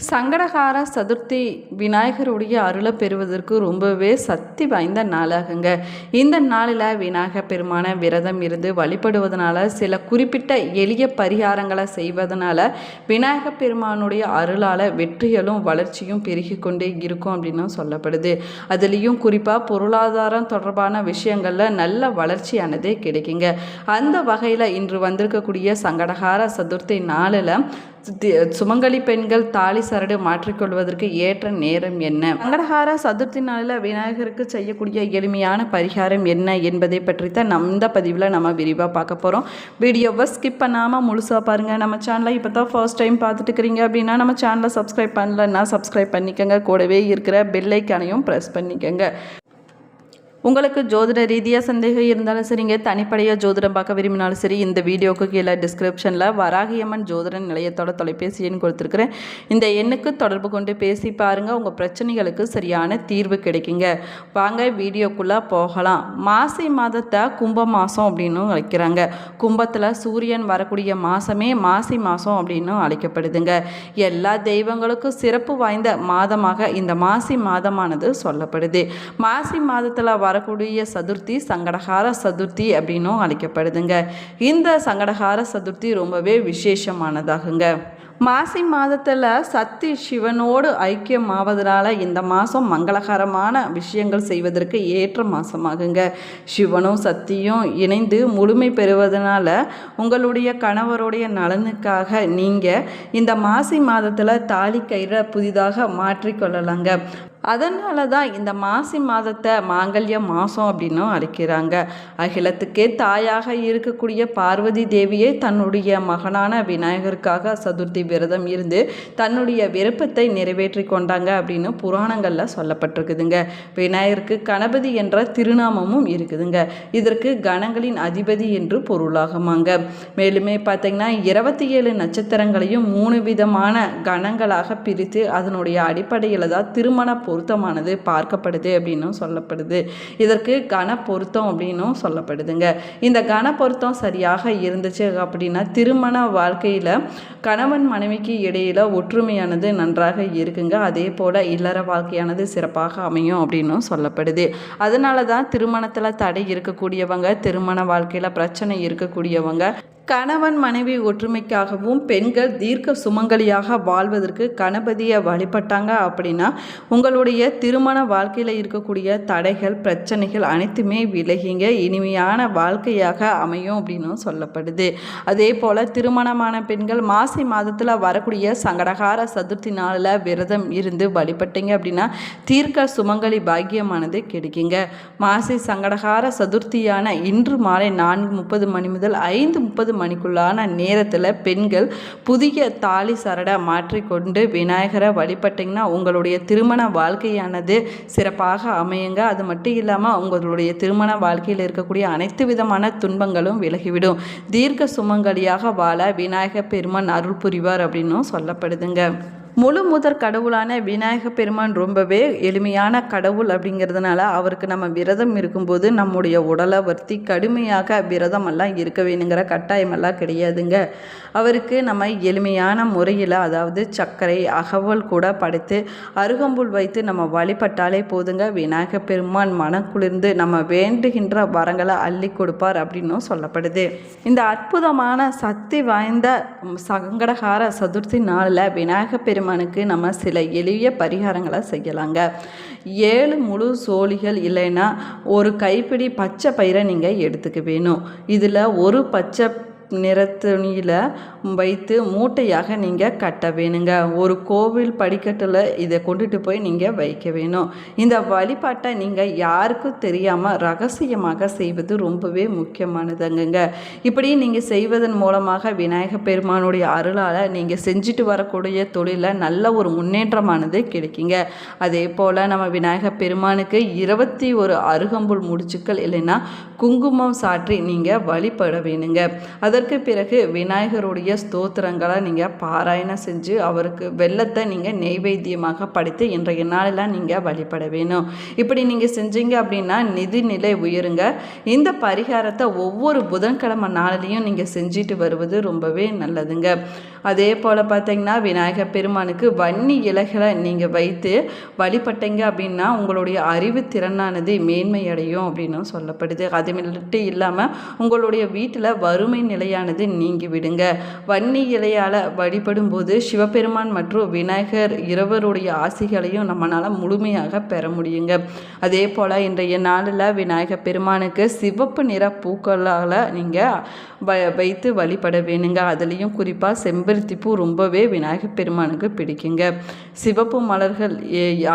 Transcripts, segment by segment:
சங்கடஹர சதுர்த்தி விநாயகருடைய அருளை பெறுவதற்கு ரொம்பவே சக்தி வாய்ந்த நாளாகுங்க. இந்த நாளில் விநாயகர் பெருமான விரதம் இருந்து வழிபடுவதனால சில குறிப்பிட்ட எளிய பரிகாரங்களை செய்வதனால விநாயகர் பெருமானுடைய அருளால் வெற்றிகளும் வளர்ச்சியும் பெருகி கொண்டே இருக்கும் அப்படின்னு சொல்லப்படுது. அதுலேயும் குறிப்பாக பொருளாதாரம் தொடர்பான விஷயங்களில் நல்ல வளர்ச்சியானதே கிடைக்குங்க. அந்த வகையில் இன்று வந்திருக்கக்கூடிய சங்கடஹர சதுர்த்தி நாளில் சுமங்கலி பெண்கள் தாலி சரடு மாற்றிக்கொள்வதற்கு ஏற்ற நேரம் என்ன, சங்கடஹர சதுர்த்தி நாளில் விநாயகருக்கு செய்யக்கூடிய எளிமையான பரிகாரம் என்ன என்பதை பற்றி தான் இந்த பதிவில் நம்ம விரிவாக பார்க்க போகிறோம். வீடியோவை ஸ்கிப் பண்ணாமல் முழுசாக பாருங்கள். நம்ம சேனலை இப்போ தான் ஃபர்ஸ்ட் டைம் பார்த்துட்டு இருக்கிறீங்க அப்படின்னா நம்ம சேனலை சப்ஸ்கிரைப் பண்ணலன்னா சப்ஸ்கிரைப் பண்ணிக்கோங்க. கூடவே இருக்கிற பெல் ஐக்கானையும் ப்ரெஸ் பண்ணிக்கோங்க. உங்களுக்கு ஜோதிட ரீதியாக சந்தேகம் இருந்தாலும் சரிங்க, தனிப்படையாக ஜோதிடம் பார்க்க விரும்பினாலும் சரி, இந்த வீடியோவுக்கு கீழே டிஸ்கிரிப்ஷனில் வராகியம்மன் ஜோதிட நிலையத்தோட தொலைபேசி எண் கொடுத்துருக்குறேன். இந்த எண்ணுக்கு தொடர்பு கொண்டு பேசி பாருங்கள், உங்கள் பிரச்சனைகளுக்கு சரியான தீர்வு கிடைக்குங்க. வாங்க வீடியோக்குள்ளே போகலாம். மாசி மாதத்தை கும்ப மாதம் அப்படின்னு அழைக்கிறாங்க. கும்பத்தில் சூரியன் வரக்கூடிய மாதமே மாசி மாதம் அப்படின்னு அழைக்கப்படுதுங்க. எல்லா தெய்வங்களுக்கும் சிறப்பு வாய்ந்த மாதமாக இந்த மாசி மாதமானது சொல்லப்படுது. மாசி மாதத்தில் வரக்கூடிய சதுர்த்தி சங்கடஹர சதுர்த்தி அப்படின்னும் அழைக்கப்படுதுங்க. இந்த சங்கடஹர சதுர்த்தி ரொம்பவே விசேஷமானதாகுங்க. மாசி மாதத்தில் சக்தி சிவனோடு ஐக்கியமாவதனால இந்த மாதம் மங்களகரமான விஷயங்கள் செய்வதற்கு ஏற்ற மாதமாகுங்க. சிவனும் சக்தியும் இணைந்து முழுமை பெறுவதனால உங்களுடைய கணவருடைய நலனுக்காக நீங்கள் இந்த மாசி மாதத்தில் தாலி கயிறை புதிதாக மாற்றிக்கொள்ளலாங்க. அதனால தான் இந்த மாசி மாதத்தை மாங்கல்ய மாதம் அப்படின்னும் அழைக்கிறாங்க. அகிலத்துக்கே தாயாக இருக்கக்கூடிய பார்வதி தேவியை தன்னுடைய மகனான விநாயகருக்காக சதுர்த்தி விரதம் இருந்து தன்னுடைய விருப்பத்தை நிறைவேற்றி கொண்டாங்க அப்படின்னு புராணங்களில் சொல்லப்பட்டிருக்குதுங்க. விநாயகருக்கு கணபதி என்ற திருநாமமும் இருக்குதுங்க. இதற்கு கணங்களின் அதிபதி என்று பொருளாகுமாங்க. மேலுமே பார்த்தீங்கன்னா 27 நட்சத்திரங்களையும் 3 விதமான கணங்களாக பிரித்து அதனுடைய அடிப்படையில் தான் திருமண பொருத்தமானது பார்க்கப்படுது அப்படின்னும் சொல்லப்படுது. இதற்கு கண பொருத்தம் அப்படின்னும் சொல்லப்படுதுங்க. இந்த கண பொருத்தம் சரியாக இருந்துச்சு அப்படின்னா திருமண வாழ்க்கையில் கணவன் மனைவிக்கு இடையில ஒற்றுமையானது நன்றாக இருக்குங்க. அதே போல் இல்லற வாழ்க்கையானது சிறப்பாக அமையும் அப்படின்னும் சொல்லப்படுது. அதனால தான் திருமணத்தில் தடை இருக்கக்கூடியவங்க, திருமண வாழ்க்கையில் பிரச்சனை இருக்கக்கூடியவங்க, கணவன் மனைவி ஒற்றுமைக்காகவும் பெண்கள் தீர்க்க சுமங்கலியாக வாழ்வதற்கு கணபதியை வழிபட்டாங்க அப்படின்னா உங்களுடைய திருமண வாழ்க்கையில் இருக்கக்கூடிய தடைகள் பிரச்சனைகள் அனைத்துமே விலகிங்க இனிமையான வாழ்க்கையாக அமையும் அப்படின்னு சொல்லப்படுது. அதே போல் திருமணமான பெண்கள் மாசி மாதத்தில் வரக்கூடிய சங்கடஹர சதுர்த்தி நாளில் விரதம் இருந்து வழிபட்டீங்க அப்படின்னா தீர்க்க சுமங்கலி பாக்கியமானது கிடைக்குங்க. மாசி சங்கடஹர சதுர்த்தியான இன்று மாலை 4:30 மணி முதல் 5:30 மணிக்குள்ளான நேரத்தில் பெண்கள் புதிய தாலி சரடை மாற்றிக்கொண்டு விநாயகரை வழிபட்டிங்கன்னா உங்களுடைய திருமண வாழ்க்கையானது சிறப்பாக அமையுங்க. அது மட்டும் இல்லாமல் உங்களுடைய திருமண வாழ்க்கையில் இருக்கக்கூடிய அனைத்து விதமான துன்பங்களும் விலகிவிடும். தீர்க்க சுமங்கலியாக வாழ விநாயகர் பெருமான் அருள் புரிவார் அப்படின்னும் சொல்லப்படுதுங்க. முழு முதற் கடவுளான விநாயகர் பெருமான் ரொம்பவே எளிமையான கடவுள் அப்படிங்கிறதுனால அவருக்கு நம்ம விரதம் இருக்கும்போது நம்முடைய உடலை வருத்தி கடுமையாக விரதமெல்லாம் இருக்க வேணுங்கிற கட்டாயமெல்லாம் கிடையாதுங்க. அவருக்கு நம்ம எளிமையான முறையில் அதாவது சர்க்கரை அகவல் கூட படைத்து அருகம்புல் வைத்து நம்ம வழிபட்டாலே போதுங்க. விநாயகர் பெருமான் மனக்குளிர்ந்து நம்ம வேண்டுகின்ற வரங்களை அள்ளி கொடுப்பார் அப்படின்னும் சொல்லப்படுது. இந்த அற்புதமான சக்தி வாய்ந்த சங்கடஹர சதுர்த்தி நாளில் விநாயகர் பெருமானுக்கு நம்ம சில எளிய பரிகாரங்களை செய்யலாங்க. 7 முழு சோழிகள் இல்லைன்னா ஒரு கைப்பிடி பச்சை பயிரை நீங்கள் எடுத்துக்க வேணும். இதில் ஒரு பச்சை நிறத்துணியில் வைத்து மூட்டையாக நீங்கள் கட்ட வேணுங்க. ஒரு கோவில் படிக்கட்டில் இதை கொண்டுட்டு போய் நீங்கள் வைக்க வேணும். இந்த வழிபாட்டை நீங்கள் யாருக்கும் தெரியாமல் ரகசியமாக செய்வது ரொம்பவே முக்கியமானதுங்க. இப்படி நீங்கள் செய்வதன் மூலமாக விநாயகர் பெருமானுடைய அருளால் நீங்கள் செஞ்சுட்டு வரக்கூடிய தொழிலில் நல்ல ஒரு முன்னேற்றமானது கிடைக்குங்க. அதே போல் நம்ம விநாயகர் பெருமானுக்கு 21 அருகம்புல் முடிச்சுக்கள் இல்லைன்னா குங்குமம் சாற்றி நீங்கள் வழிபட வேணுங்க. அதற்கு பிறகு விநாயகருடைய ஸ்தோத்திரங்களை நீங்கள் பாராயணம் செஞ்சு அவருக்கு வெல்லத்தை நீங்கள் நெய்வேத்தியமாக படைத்து இன்றைய நாளெல்லாம் நீங்கள் வழிபட வேணும். இப்படி நீங்கள் செஞ்சீங்க அப்படின்னா நிதிநிலை உயருங்க. இந்த பரிகாரத்தை ஒவ்வொரு புதன்கிழமை நாளிலையும் நீங்கள் செஞ்சுட்டு வருவது ரொம்பவே நல்லதுங்க. அதே போல் பார்த்தீங்கன்னா விநாயகர் பெருமானுக்கு வன்னி இலைகளை நீங்கள் வைத்து வழிபட்டீங்க அப்படின்னா உங்களுடைய அறிவு திறனானது மேன்மை அடையும் அப்படின்னு சொல்லப்படுது. அது மட்டும் இல்லாமல் உங்களுடைய வீட்டில் வறுமை நிலையானது நீங்கி விடுங்க. வன்னி இலையால் வழிபடும் போது சிவபெருமான் மற்றும் விநாயகர் இருவருடைய ஆசிகளையும் நம்மளால் முழுமையாக பெற முடியுங்க. அதே போல் இன்றைய நாளில் விநாயகர் பெருமானுக்கு சிவப்பு நிற பூக்களால் நீங்கள் வைத்து வழிபட வேணுங்க. அதுலேயும் குறிப்பாக செம்பருத்தி பூ ரொம்பவே விநாயகர் பெருமானுக்கு பிடிக்குங்க. சிவப்பு மலர்கள்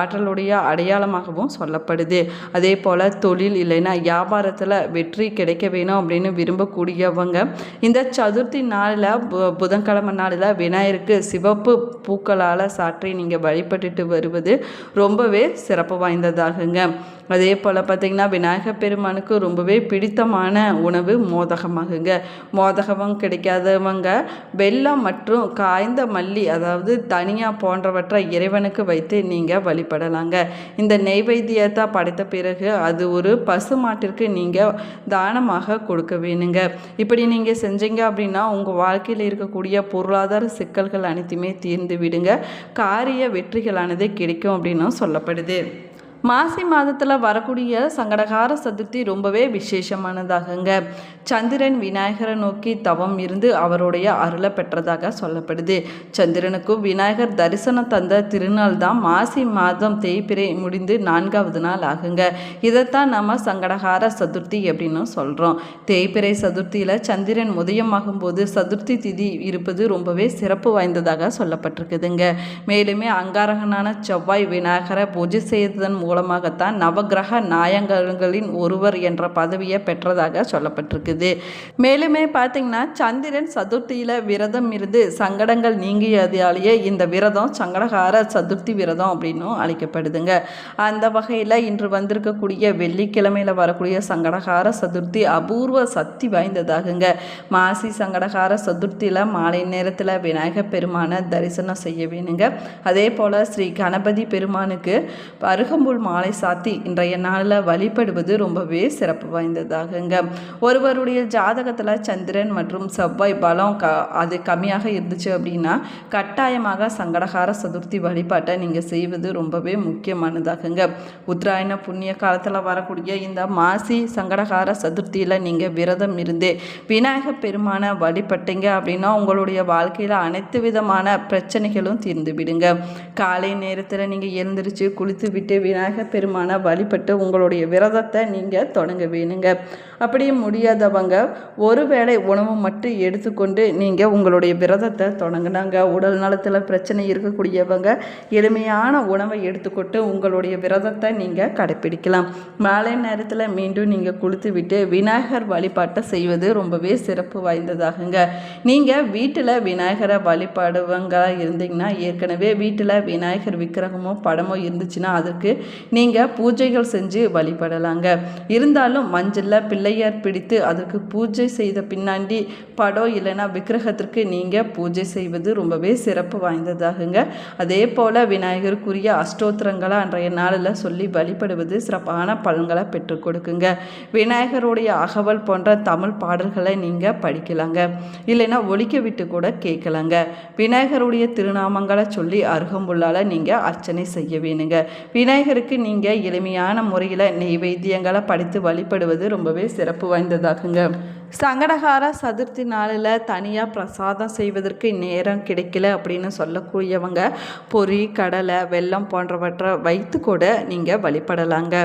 ஆற்றலுடைய அடையாளமாகவும் சொல்லப்படுது. அதே போல் தொழில் இல்லைன்னா வியாபாரத்தில் வெற்றி கிடைக்க வேணும் அப்படின்னு விரும்பக்கூடியவங்க இந்த சதுர்த்தி நாளில் புதன்கிழமை நாளில் விநாயகருக்கு சிவப்பு பூக்களால் சாற்றி நீங்கள் வழிபட்டுட்டு வருவது ரொம்பவே சிறப்பு வாய்ந்ததாகுங்க. அதே போல் பார்த்திங்கன்னா விநாயகர் பெருமானுக்கு ரொம்பவே பிடித்தமான உணவு மோதகமாகுங்க. மோதகம் கிடைக்காதவங்க வெல்லம் மற்றும் காய்ந்த மல்லி அதாவது தனியா போன்றவற்றை இறைவனுக்கு வைத்து நீங்கள் வழிபடலாங்க. இந்த நெய்வேத்தியத்தை படைத்த பிறகு அது ஒரு பசு மாட்டிற்கு நீங்கள் தானமாக கொடுக்க வேணுங்க. இப்படி நீங்கள் செஞ்சீங்க அப்படின்னா உங்கள் வாழ்க்கையில் இருக்கக்கூடிய பொருளாதார சிக்கல்கள் அனைத்துமே தீர்ந்து விடுங்க. காரிய வெற்றிகளானது கிடைக்கும் அப்படின்னும் சொல்லப்படுது. மாசி மாதத்தில் வரக்கூடிய சங்கடகார சதுர்த்தி ரொம்பவே விசேஷமானதாகுங்க. சந்திரன் விநாயகரை நோக்கி தவம் இருந்து அவருடைய அருளை பெற்றதாக சொல்லப்படுது. சந்திரனுக்கும் விநாயகர் தரிசனம் தந்த திருநாள் தான் மாசி மாதம் தேய்பிறை முடிந்து 4வது நாள் ஆகுங்க. இதைத்தான் நம்ம சங்கடகார சதுர்த்தி அப்படின்னு சொல்கிறோம். தேய்பிறை சதுர்த்தியில் சந்திரன் உதயமாகும் போது சதுர்த்தி திதி இருப்பது ரொம்பவே சிறப்பு வாய்ந்ததாக சொல்லப்பட்டிருக்குதுங்க. மேலுமே அங்காரகனான செவ்வாய் விநாயகரை பூஜை செய்ததன் மூலமாகத்தான் நவகிரக நாயகர்களின் ஒருவர் என்ற பதவியை பெற்றதாக சொல்லப்பட்டிருக்குது. மேலுமே பார்த்தீங்கன்னா சந்திரன் சதுர்த்தியில் விரதம் இருந்து சங்கடங்கள் நீங்கியதாலேயே இந்த விரதம் சங்கடகார சதுர்த்தி விரதம் அப்படின்னும் அழைக்கப்படுதுங்க. அந்த வகையில் இன்று வந்திருக்கக்கூடிய வெள்ளிக்கிழமையில் வரக்கூடிய சங்கடகார சதுர்த்தி அபூர்வ சக்தி வாய்ந்ததாகுங்க. மாசி சங்கடகார சதுர்த்தியில் மாலை நேரத்தில் விநாயகர் பெருமானை தரிசனம் செய்ய வேணுங்க. அதே போல் ஸ்ரீ கணபதி பெருமானுக்கு அருகம்புல் மாலை சாத்தி இன்றைய நாளில் வழிபடுவது ரொம்பவே சிறப்பு வாய்ந்ததாகுங்க. ஒருவருடைய ஜாதகத்தில் சந்திரன் மற்றும் செவ்வாய் பலம் அது கம்மியாக இருந்துச்சு அப்படின்னா கட்டாயமாக சங்கடகார சதுர்த்தி வழிபாட்டை நீங்கள் செய்வது ரொம்பவே முக்கியமானதாகுங்க. உத்தராயண புண்ணிய காலத்தில் வரக்கூடிய இந்த மாசி சங்கடகார சதுர்த்தியில் நீங்கள் விரதம் இருந்து விநாயகர் பெருமானை வழிபட்டீங்க அப்படின்னா உங்களுடைய வாழ்க்கையில் அனைத்து விதமான பிரச்சனைகளும் தீர்ந்து விடுங்க. காலை நேரத்தில் நீங்கள் எழுந்திரிச்சு குளித்து விட்டு விநாயகர் பெருமானை வழிபட்டு உங்களுடைய விரதத்தை நீங்கள் தொடங்க வேணுங்க. அப்படியே முடியாதவங்க ஒருவேளை உணவு மட்டும் எடுத்துக்கொண்டு நீங்கள் உங்களுடைய விரதத்தை தொடங்கினாங்க. உடல் நலத்தில் பிரச்சனை இருக்கக்கூடியவங்க எளிமையான உணவை எடுத்துக்கொண்டு உங்களுடைய விரதத்தை நீங்கள் கடைப்பிடிக்கலாம். மாலை நேரத்தில் மீண்டும் நீங்கள் குளித்து விட்டு விநாயகர் வழிபாட்டை செய்வது ரொம்பவே சிறப்பு வாய்ந்ததாகுங்க. நீங்கள் வீட்டில் விநாயகரை வழிபாடுவங்களா இருந்தீங்கன்னா ஏற்கனவே வீட்டில் விநாயகர் விக்கிரகமோ படமோ இருந்துச்சுன்னா அதற்கு நீங்கள் பூஜைகள் செஞ்சு வழிபடலாங்க. இருந்தாலும் மஞ்சளில் பிள்ளையார் பிடித்து அதற்கு பூஜை செய்த பின்னாடி படம் இல்லைன்னா விக்கிரகத்திற்கு நீங்கள் பூஜை செய்வது ரொம்பவே சிறப்பு வாய்ந்ததாகுங்க. அதே போல் விநாயகருக்குரிய அஷ்டோத்திரங்களை அன்றைய நாளில் சொல்லி வழிபடுவது சிறப்பான பலன்களை பெற்றுக் கொடுக்குங்க. விநாயகருடைய அகவல் போன்ற தமிழ் பாடல்களை நீங்கள் படிக்கலாங்க. இல்லைன்னா ஒலிக்க விட்டு கூட கேட்கலாங்க. விநாயகருடைய திருநாமங்களை சொல்லி அருகம்புல்லால் நீங்கள் அர்ச்சனை செய்ய வேணுங்க. விநாயகருக்கு நீங்கள் எளிமையான முறையில் நெய்வேத்தியங்களை படித்து வழிபடுவது ரொம்பவே சிறப்பு வாய்ந்ததாகுங்க. சங்கடகார சதுர்த்தி நாளில் தனியாக பிரசாதம் செய்வதற்கு நேரம் கிடைக்கல அப்படின்னு சொல்லக்கூடியவங்க பொரி கடலை வெல்லம் போன்றவற்றை வைத்து கூட நீங்கள் வழிபடலாங்க.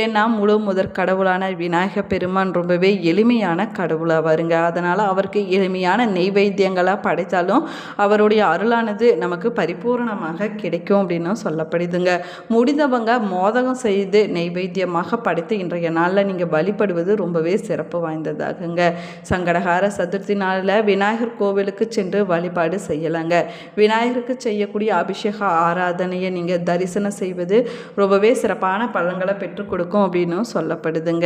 ஏன்னா முழு முதற் கடவுளான விநாயகர் பெருமான் ரொம்பவே எளிமையான கடவுளாக வருங்க. அதனால் அவருக்கு எளிமையான நெய்வேத்தியங்களாக படைத்தாலும் அவருடைய அருளானது நமக்கு பரிபூர்ணமாக கிடைக்கும் அப்படின்னு சொல்லப்படுதுங்க. முடிந்தவங்க மோதகம் செய்து நெய்வேத்தியமாக படைத்து இன்றைய நாளில் நீங்கள் வழிபடுவது ரொம்பவே சிறப்பு வாய்ந்ததாகுங்க. சங்கடகார சதுர்த்தி நாளில் விநாயகர் கோவிலுக்கு சென்று வழிபாடு செய்யலாங்க. விநாயகருக்கு செய்யக்கூடிய அபிஷேக ஆராதனையை நீங்கள் தரிசனம் செய்வது ரொம்பவே சிறப்பான பலன்களை பெற்றுக் கொடுக்கும் அப்படின்னு சொல்லப்படுதுங்க.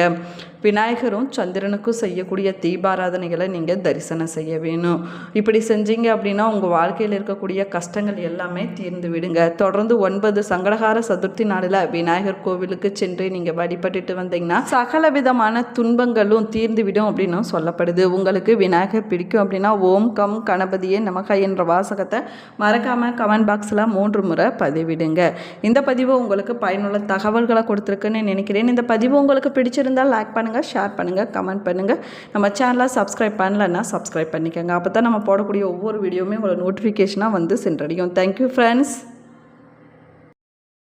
விநாயகரும் சந்திரனுக்கும் செய்யக்கூடிய தீபாராதனைகளை நீங்கள் தரிசனம் செய்ய வேணும். இப்படி செஞ்சீங்க அப்படின்னா உங்கள் வாழ்க்கையில் இருக்கக்கூடிய கஷ்டங்கள் எல்லாமே தீர்ந்து விடுங்க. தொடர்ந்து 9 சங்கடகார சதுர்த்தி நாளில் விநாயகர் கோவிலுக்கு சென்று நீங்கள் வழிபட்டுட்டு வந்தீங்கன்னா சகல விதமான துன்பங்களும் தீர்ந்து விடும் அப்படின்னு அப்படின்னும் சொல்லப்படுது. உங்களுக்கு விநாயகர் பிடிக்கும் அப்படின்னா ஓம் கம் கணபதியே நமக என்ற வாசகத்தை மறக்காமல் கமெண்ட் பாக்ஸில் 3 முறை பதிவிடுங்க. இந்த பதிவு உங்களுக்கு பயனுள்ள தகவல்களை கொடுத்துருக்குன்னு நினைக்கிறேன். இந்த பதிவு உங்களுக்கு பிடிச்சிருந்தால் லைக் பண்ணுங்கள், ஷேர் பண்ணுங்கள், கமெண்ட் பண்ணுங்கள். நம்ம சேனலை சப்ஸ்கிரைப் பண்ணலைன்னா சப்ஸ்கிரைப் பண்ணிக்கோங்க. அப்போ தான் நம்ம போடக்கூடிய ஒவ்வொரு வீடியோவுமே உங்களை நோட்டிஃபிகேஷனாக வந்து சென்றடையும். Thank you friends.